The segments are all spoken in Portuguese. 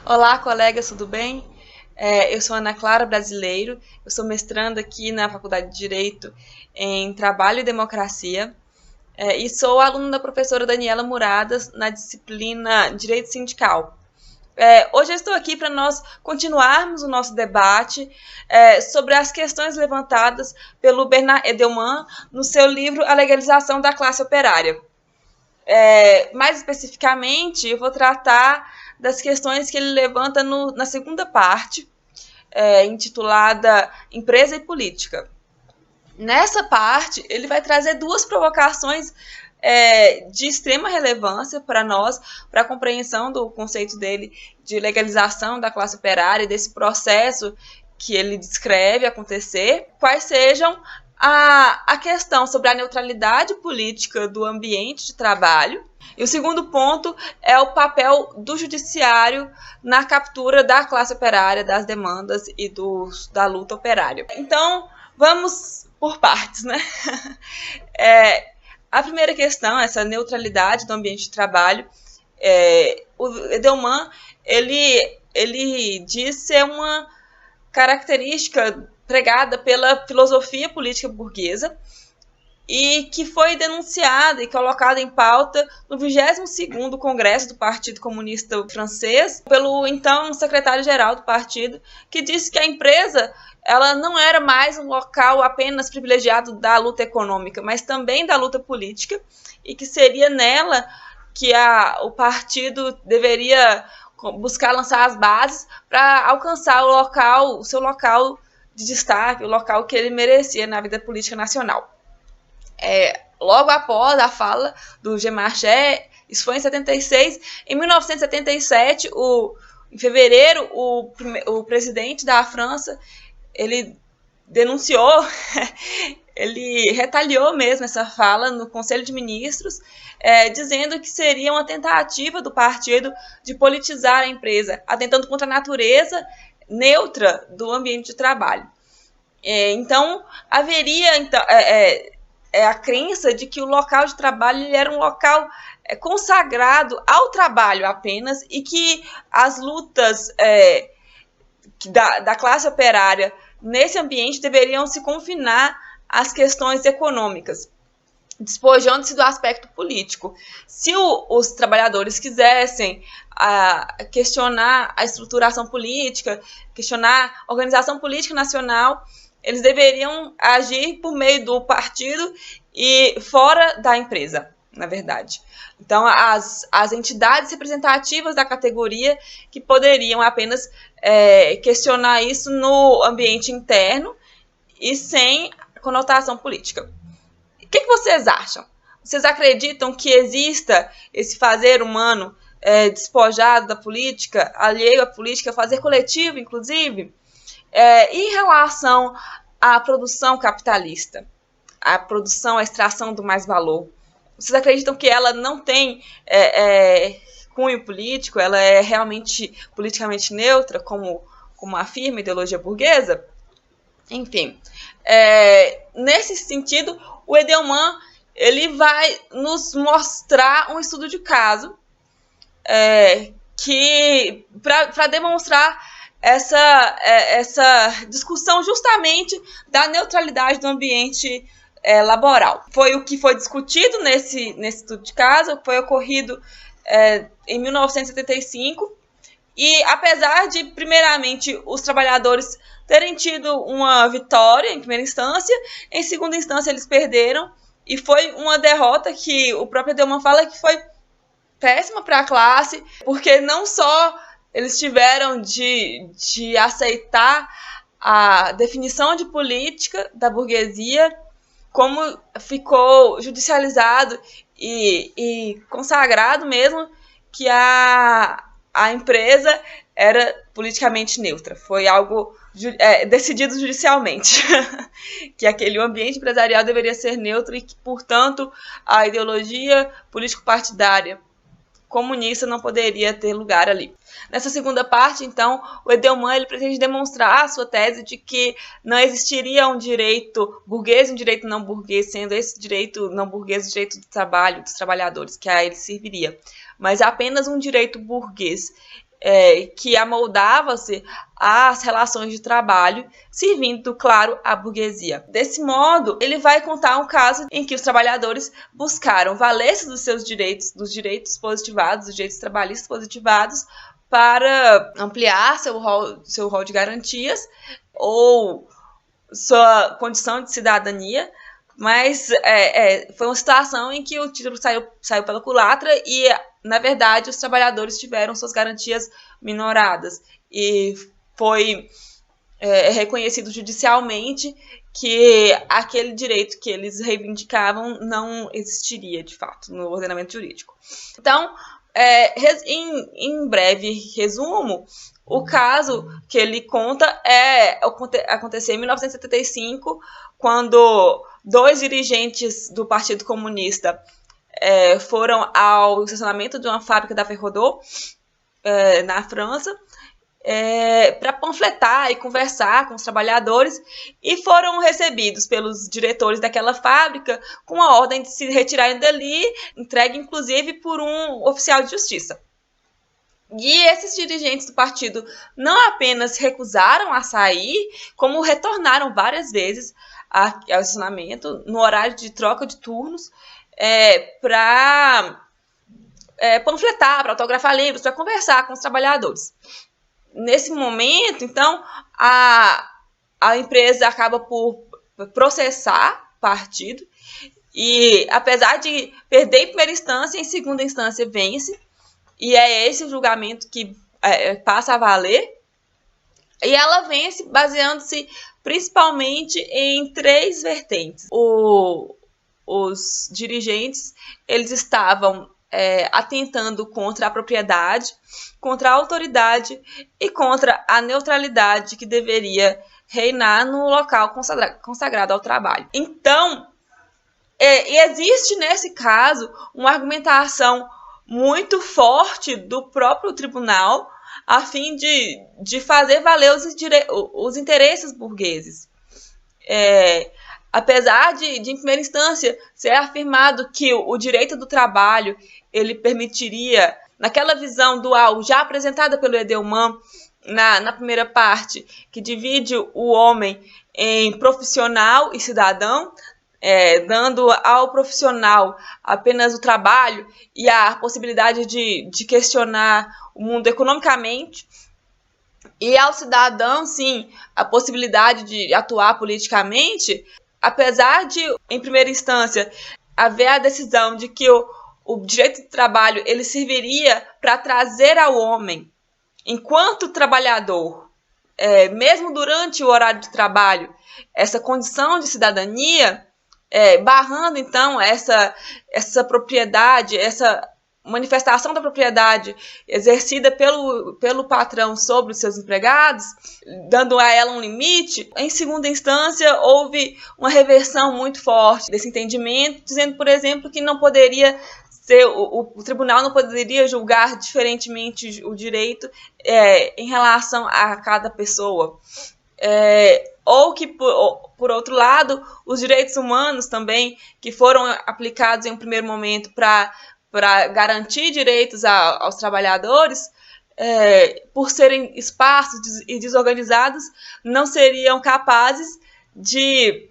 Olá, colegas, tudo bem? Eu sou Ana Clara Brasileiro, eu sou mestranda aqui na Faculdade de Direito em Trabalho e Democracia e sou aluna da professora Daniela Muradas na disciplina Direito Sindical. Hoje eu estou aqui para nós continuarmos o nosso debate sobre as questões levantadas pelo Bernard Edelman no seu livro A Legalização da Classe Operária. Mais especificamente, eu vou tratar das questões que ele levanta na segunda parte, intitulada Empresa e Política. Nessa parte, ele vai trazer duas provocações de extrema relevância para nós, para a compreensão do conceito dele de legalização da classe operária, desse processo que ele descreve acontecer, quais sejam a questão sobre a neutralidade política do ambiente de trabalho. E o segundo ponto é o papel do judiciário na captura da classe operária, das demandas e da luta operária. Então, vamos por partes, né? A primeira questão, essa neutralidade do ambiente de trabalho, o Edelman, ele diz ser uma característica pregada pela filosofia política burguesa e que foi denunciada e colocada em pauta no 22º Congresso do Partido Comunista Francês pelo então secretário-geral do partido, que disse que a empresa ela não era mais um local apenas privilegiado da luta econômica, mas também da luta política, e que seria nela que o partido deveria buscar lançar as bases para alcançar o seu local de destaque, o local que ele merecia na vida política nacional. Logo após a fala do Jean Marchais, isso foi em 76, em 1977, em fevereiro, o presidente da França, ele denunciou, ele retaliou mesmo essa fala no Conselho de Ministros, dizendo que seria uma tentativa do partido de politizar a empresa, atentando contra a natureza neutra do ambiente de trabalho. Então, haveria a crença de que o local de trabalho ele era um local consagrado ao trabalho apenas e que as lutas da classe operária nesse ambiente deveriam se confinar às questões econômicas, despojando-se do aspecto político. Se os trabalhadores quisessem questionar a estruturação política, questionar a organização política nacional, eles deveriam agir por meio do partido e fora da empresa, na verdade. Então, as entidades representativas da categoria que poderiam apenas questionar isso no ambiente interno e sem conotação política. O que vocês acham? Vocês acreditam que exista esse fazer humano despojado da política, alheio à política, fazer coletivo, inclusive? Em relação à produção capitalista, a extração do mais valor, vocês acreditam que ela não tem cunho político, ela é realmente politicamente neutra, como afirma a ideologia burguesa? Enfim, nesse sentido, o Edelman ele vai nos mostrar um estudo de caso que para demonstrar essa discussão justamente da neutralidade do ambiente laboral. Foi o que foi discutido nesse estudo de caso, foi ocorrido em 1975, e apesar de, primeiramente, os trabalhadores terem tido uma vitória em primeira instância, em segunda instância eles perderam, e foi uma derrota que o próprio Edelman fala que foi péssima para a classe, porque não só eles tiveram de aceitar a definição de política da burguesia, como ficou judicializado e consagrado mesmo que a empresa era politicamente neutra. Foi algo decidido judicialmente, que aquele ambiente empresarial deveria ser neutro e que, portanto, a ideologia político-partidária comunista não poderia ter lugar ali. Nessa segunda parte, então, o Edelman ele pretende demonstrar a sua tese de que não existiria um direito burguês e um direito não burguês, sendo esse direito não burguês o direito do trabalho, dos trabalhadores, que a ele serviria, mas apenas um direito burguês. que amoldava-se às relações de trabalho, servindo, claro, à burguesia. Desse modo, ele vai contar um caso em que os trabalhadores buscaram valer-se dos seus direitos, dos direitos positivados, dos direitos trabalhistas positivados, para ampliar seu rol de garantias ou sua condição de cidadania, mas foi uma situação em que o título saiu pela culatra e, na verdade, os trabalhadores tiveram suas garantias minoradas e foi reconhecido judicialmente que aquele direito que eles reivindicavam não existiria, de fato, no ordenamento jurídico. Então, em breve resumo, o caso que ele conta aconteceu em 1975, quando 2 dirigentes do Partido Comunista foram ao estacionamento de uma fábrica da Ferrodô, na França, para panfletar e conversar com os trabalhadores, e foram recebidos pelos diretores daquela fábrica com a ordem de se retirarem dali, entregue inclusive por um oficial de justiça. E esses dirigentes do partido não apenas recusaram a sair, como retornaram várias vezes ao estacionamento no horário de troca de turnos para panfletar, para autografar livros, para conversar com os trabalhadores. Nesse momento, então, a empresa acaba por processar o partido e, apesar de perder em primeira instância, em segunda instância vence, e é esse o julgamento que passa a valer, e ela vence baseando-se principalmente em 3 vertentes. Os dirigentes, eles estavam atentando contra a propriedade, contra a autoridade e contra a neutralidade que deveria reinar no local consagrado ao trabalho. Então, existe nesse caso uma argumentação muito forte do próprio tribunal a fim de fazer valer os interesses burgueses. Apesar de, em primeira instância, ser afirmado que o direito do trabalho ele permitiria, naquela visão dual já apresentada pelo Edelman na primeira parte, que divide o homem em profissional e cidadão, dando ao profissional apenas o trabalho e a possibilidade de questionar o mundo economicamente, e ao cidadão, sim, a possibilidade de atuar politicamente. Apesar de, em primeira instância, haver a decisão de que o direito do trabalho ele serviria para trazer ao homem, enquanto trabalhador, mesmo durante o horário de trabalho, essa condição de cidadania, barrando, então, essa propriedade, essa manifestação da propriedade exercida pelo patrão sobre os seus empregados, dando a ela um limite. Em segunda instância, houve uma reversão muito forte desse entendimento, dizendo, por exemplo, que não poderia ser, o tribunal não poderia julgar diferentemente o direito em relação a cada pessoa. Ou que, por outro lado, os direitos humanos também, que foram aplicados em um primeiro momento para garantir direitos aos trabalhadores, por serem esparsos e desorganizados, não seriam capazes de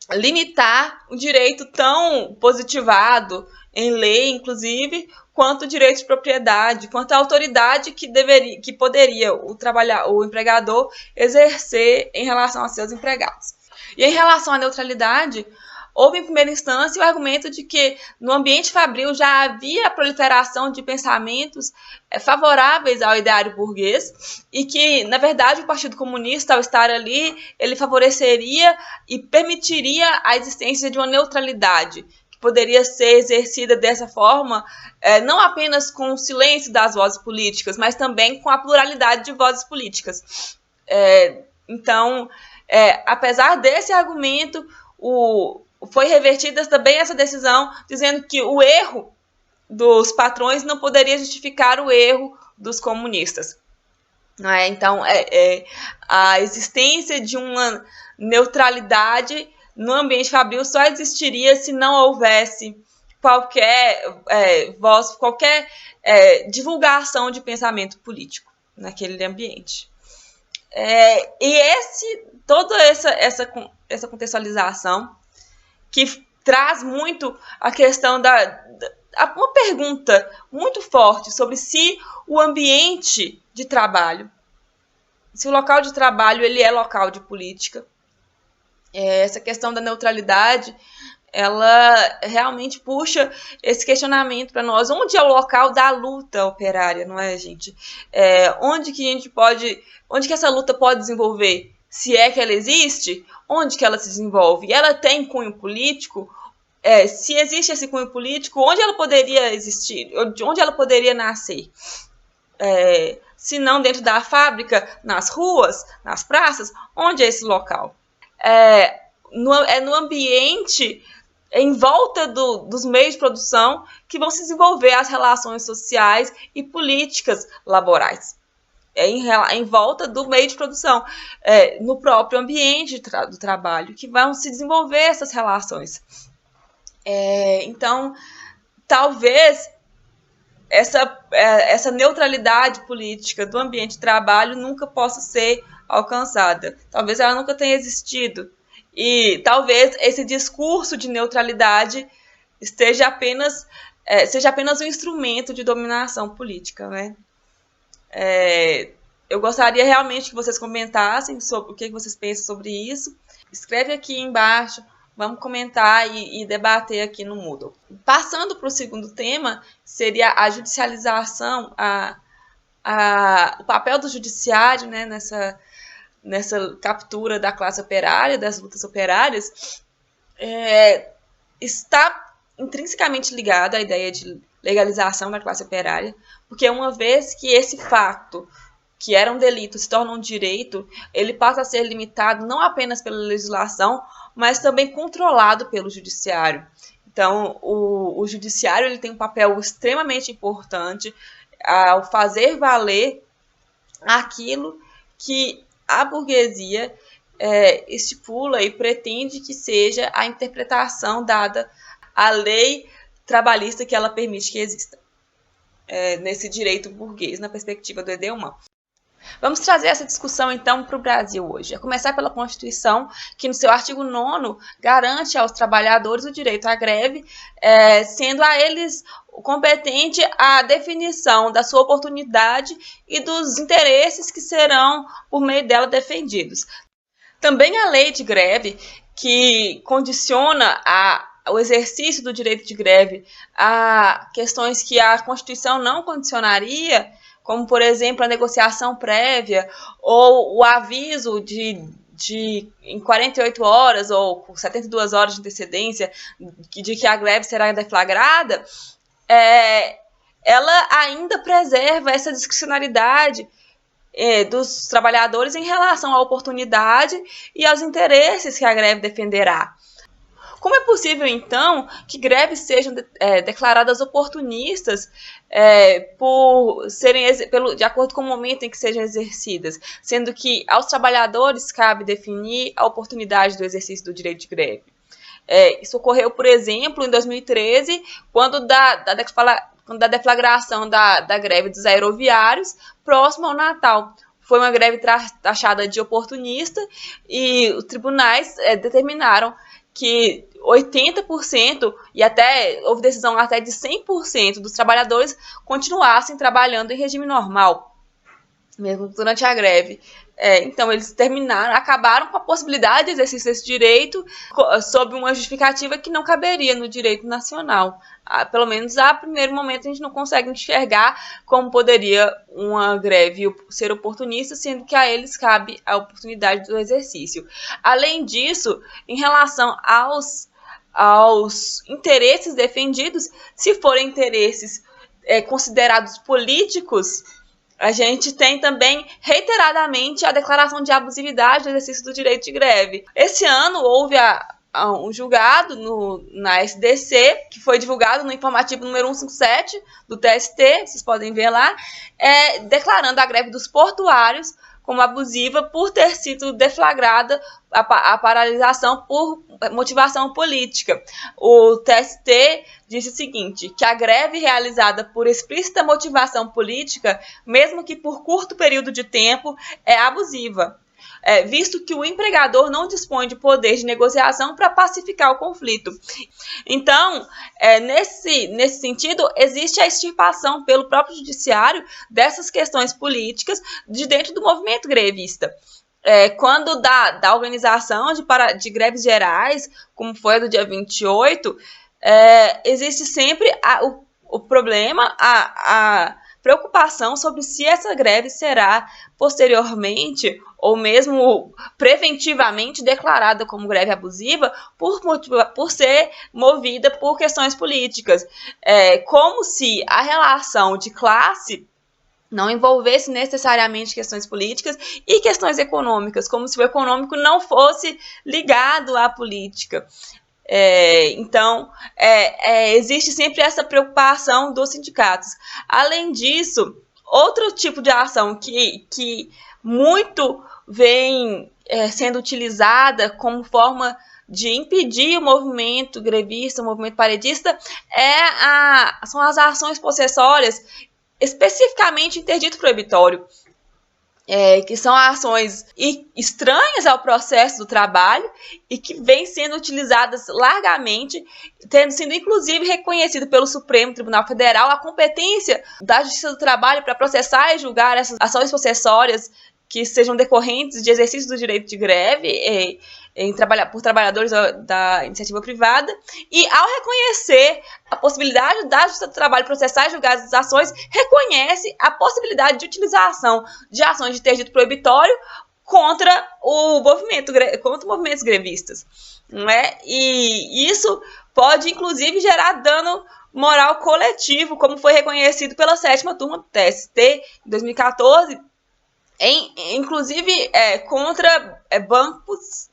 limitar um direito tão positivado em lei, inclusive, quanto o direito de propriedade, quanto a autoridade que poderia o empregador exercer em relação aos seus empregados. E em relação à neutralidade, houve em primeira instância o argumento de que no ambiente fabril já havia a proliferação de pensamentos favoráveis ao ideário burguês e que, na verdade, o Partido Comunista, ao estar ali, ele favoreceria e permitiria a existência de uma neutralidade que poderia ser exercida dessa forma, não apenas com o silêncio das vozes políticas, mas também com a pluralidade de vozes políticas. Então, apesar desse argumento, foi revertida também essa decisão, dizendo que o erro dos patrões não poderia justificar o erro dos comunistas. Então, a existência de uma neutralidade no ambiente fabril só existiria se não houvesse qualquer voz, qualquer divulgação de pensamento político naquele ambiente. E toda essa contextualização que traz muito a questão uma pergunta muito forte sobre se o ambiente de trabalho, se o local de trabalho ele é local de política. Essa questão da neutralidade, ela realmente puxa esse questionamento para nós. Onde é o local da luta operária, não é, gente? Onde que essa luta pode desenvolver? Se é que ela existe, onde que ela se desenvolve? Ela tem cunho político? Se existe esse cunho político, onde ela poderia existir? Onde ela poderia nascer? Se não dentro da fábrica, nas ruas, nas praças, onde é esse local? No ambiente, em volta dos meios de produção, que vão se desenvolver as relações sociais e políticas laborais. Em volta do meio de produção, no próprio ambiente do trabalho, que vão se desenvolver essas relações. Então, talvez essa neutralidade política do ambiente de trabalho nunca possa ser alcançada. Talvez ela nunca tenha existido. E talvez esse discurso de neutralidade seja apenas um instrumento de dominação política, né? Eu gostaria realmente que vocês comentassem sobre o que vocês pensam sobre isso. Escreve aqui embaixo, vamos comentar e debater aqui no Moodle. Passando para o segundo tema, seria a judicialização, o papel do judiciário, né, nessa captura da classe operária, das lutas operárias, está intrinsecamente ligado à ideia de legalização da classe operária, porque uma vez que esse fato, que era um delito, se torna um direito, ele passa a ser limitado não apenas pela legislação, mas também controlado pelo judiciário. Então, o judiciário ele tem um papel extremamente importante ao fazer valer aquilo que a burguesia estipula e pretende que seja a interpretação dada à lei trabalhista que ela permite que exista nesse direito burguês, na perspectiva do Edelman. Vamos trazer essa discussão, então, para o Brasil hoje. A começar pela Constituição, que no seu artigo 9º garante aos trabalhadores o direito à greve, sendo a eles competente a definição da sua oportunidade e dos interesses que serão, por meio dela, defendidos. Também a lei de greve, que condiciona o exercício do direito de greve a questões que a Constituição não condicionaria, como, por exemplo, a negociação prévia ou o aviso em 48 horas ou 72 horas de antecedência de que a greve será deflagrada, ela ainda preserva essa discricionariedade dos trabalhadores em relação à oportunidade e aos interesses que a greve defenderá. Como é possível, então, que greves sejam declaradas oportunistas de acordo com o momento em que sejam exercidas, sendo que aos trabalhadores cabe definir a oportunidade do exercício do direito de greve? Isso ocorreu, por exemplo, em 2013, quando da deflagração da greve dos aeroviários próximo ao Natal. Foi uma greve taxada de oportunista e os tribunais determinaram que 80% e houve decisão até de 100% dos trabalhadores continuassem trabalhando em regime normal, mesmo durante a greve. Então, eles acabaram com a possibilidade de exercício desse direito sob uma justificativa que não caberia no direito nacional. Pelo menos, a primeiro momento, a gente não consegue enxergar como poderia uma greve ser oportunista, sendo que a eles cabe a oportunidade do exercício. Além disso, em relação aos interesses defendidos, se forem interesses considerados políticos, a gente tem também, reiteradamente, a declaração de abusividade do exercício do direito de greve. Esse ano houve um julgado na SDC, que foi divulgado no informativo número 157 do TST, vocês podem ver lá, declarando a greve dos portuários como abusiva por ter sido deflagrada a paralisação por motivação política. O TST disse o seguinte, que a greve realizada por explícita motivação política, mesmo que por curto período de tempo, é abusiva. Visto que o empregador não dispõe de poder de negociação para pacificar o conflito. Então, nesse sentido, existe a extirpação pelo próprio judiciário dessas questões políticas de dentro do movimento grevista. Quando da organização de greves gerais, como foi a do dia 28, existe sempre o problema, a preocupação sobre se essa greve será posteriormente ou mesmo preventivamente declarada como greve abusiva por ser movida por questões políticas. Como se a relação de classe não envolvesse necessariamente questões políticas e questões econômicas, como se o econômico não fosse ligado à política. Então, existe sempre essa preocupação dos sindicatos. Além disso, outro tipo de ação que muito vem sendo utilizada como forma de impedir o movimento grevista, o movimento paredista, são as ações possessórias, especificamente interdito proibitório. Que são ações estranhas ao processo do trabalho e que vêm sendo utilizadas largamente, tendo sido inclusive reconhecido pelo Supremo Tribunal Federal a competência da Justiça do Trabalho para processar e julgar essas ações possessórias que sejam decorrentes de exercício do direito de greve por trabalhadores da iniciativa privada, e ao reconhecer a possibilidade da Justiça do Trabalho processar e julgar essas ações, reconhece a possibilidade de utilização de ações de interdito proibitório contra movimentos grevistas. Não é? E isso pode, inclusive, gerar dano moral coletivo, como foi reconhecido pela 7ª turma do TST em 2014, inclusive contra bancos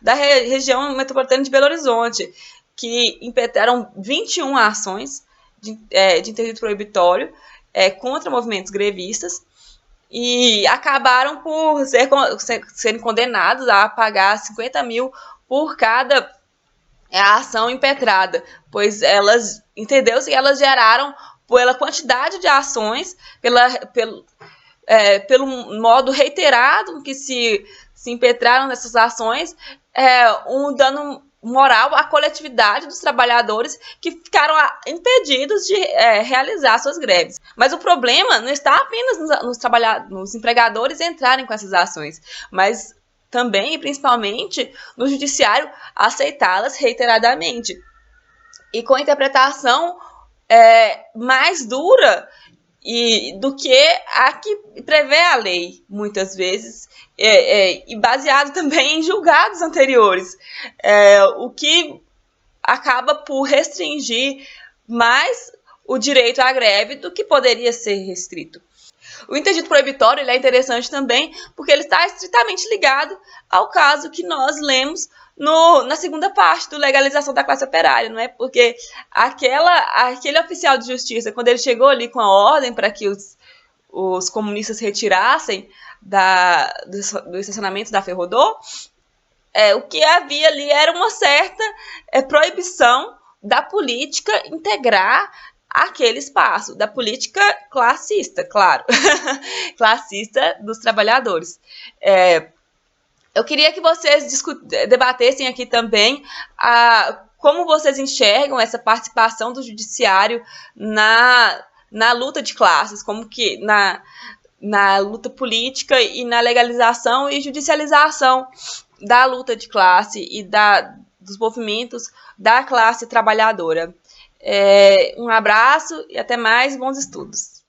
da região metropolitana de Belo Horizonte, que impetraram 21 ações de interdito proibitório contra movimentos grevistas e acabaram por serem condenados a pagar 50 mil por cada ação impetrada, pois entendeu-se que elas geraram, pela quantidade de ações, pelo modo reiterado que se impetraram nessas ações, um dano moral à coletividade dos trabalhadores que ficaram impedidos de realizar suas greves. Mas o problema não está apenas nos empregadores entrarem com essas ações, mas também e principalmente no judiciário aceitá-las reiteradamente. E com a interpretação mais dura do que a que prevê a lei, muitas vezes, e baseado também em julgados anteriores, o que acaba por restringir mais o direito à greve do que poderia ser restrito. O interdito proibitório é interessante também porque ele está estritamente ligado ao caso que nós lemos na segunda parte do Legalização da Classe Operária, não é? Porque aquele oficial de justiça, quando ele chegou ali com a ordem para que os comunistas retirassem do estacionamento da Ferrodô, o que havia ali era uma certa proibição da política integrar aquele espaço, da política classista, claro, classista dos trabalhadores. Eu queria que vocês debatessem aqui também como vocês enxergam essa participação do judiciário na luta de classes, como que na luta política e na legalização e judicialização da luta de classe e dos movimentos da classe trabalhadora. Um abraço e até mais, bons estudos.